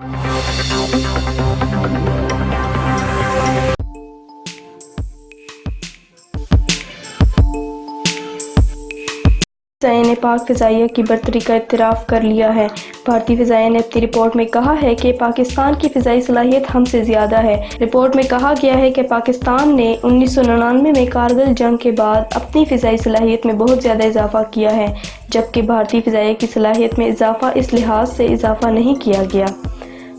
فضائیہ نے پاک فضائیہ کی برتری کا اعتراف کر لیا ہے۔ بھارتی فضائیہ نے اپنی رپورٹ میں کہا ہے کہ پاکستان کی فضائی صلاحیت ہم سے زیادہ ہے۔ رپورٹ میں کہا گیا ہے کہ پاکستان نے 1999 میں کارگل جنگ کے بعد اپنی فضائی صلاحیت میں بہت زیادہ اضافہ کیا ہے، جبکہ بھارتی فضائیہ کی صلاحیت میں اضافہ اس لحاظ سے اضافہ نہیں کیا گیا۔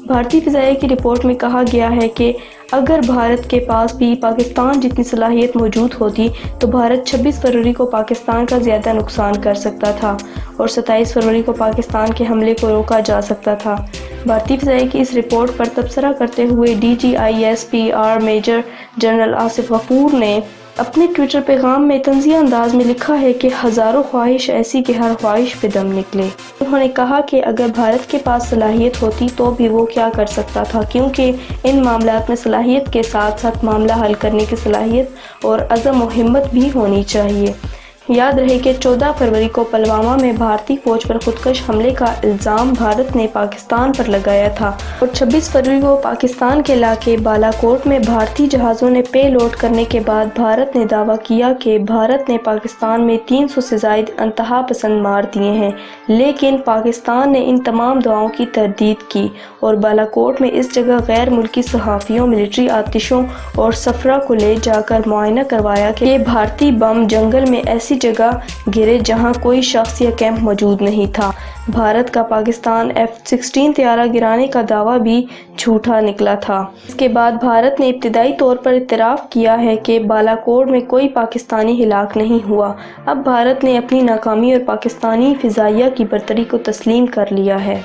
بھارتی فضائیہ کی رپورٹ میں کہا گیا ہے کہ اگر بھارت کے پاس بھی پاکستان جتنی صلاحیت موجود ہوتی تو بھارت 26 فروری کو پاکستان کا زیادہ نقصان کر سکتا تھا اور 27 فروری کو پاکستان کے حملے کو روکا جا سکتا تھا۔ بھارتی فضائیہ کی اس رپورٹ پر تبصرہ کرتے ہوئے DGISPR میجر جنرل آصف غفور نے اپنے ٹویٹر پیغام میں طنزیہ انداز میں لکھا ہے کہ ہزاروں خواہش ایسی کہ ہر خواہش پہ دم نکلے۔ انہوں نے کہا کہ اگر بھارت کے پاس صلاحیت ہوتی تو بھی وہ کیا کر سکتا تھا، کیونکہ ان معاملات میں صلاحیت کے ساتھ ساتھ معاملہ حل کرنے کی صلاحیت اور عزم و ہمت بھی ہونی چاہیے۔ یاد رہے کہ 14 فروری کو پلوامہ میں بھارتی فوج پر خودکش حملے کا الزام بھارت نے پاکستان پر لگایا تھا اور 26 فروری کو پاکستان کے علاقے بالا کوٹ میں بھارتی جہازوں نے پے لوڈ کرنے کے بعد بھارت نے دعویٰ کیا کہ بھارت نے پاکستان میں 300 سے زائد انتہا پسند مار دیے ہیں، لیکن پاکستان نے ان تمام دعووں کی تردید کی اور بالا کوٹ میں اس جگہ غیر ملکی صحافیوں، ملٹری آتشوں اور سفرا کو لے جا کر معائنہ کروایا کہ یہ بھارتی بم جنگل میں ایسی جگہ گرے جہاں کوئی شخص یا کیمپ موجود نہیں تھا۔ بھارت کا پاکستان F-16 طیارہ گرانے کا دعویٰ بھی جھوٹا نکلا تھا۔ اس کے بعد بھارت نے ابتدائی طور پر اعتراف کیا ہے کہ بالا کوٹ میں کوئی پاکستانی ہلاک نہیں ہوا۔ اب بھارت نے اپنی ناکامی اور پاکستانی فضائیہ کی برتری کو تسلیم کر لیا ہے۔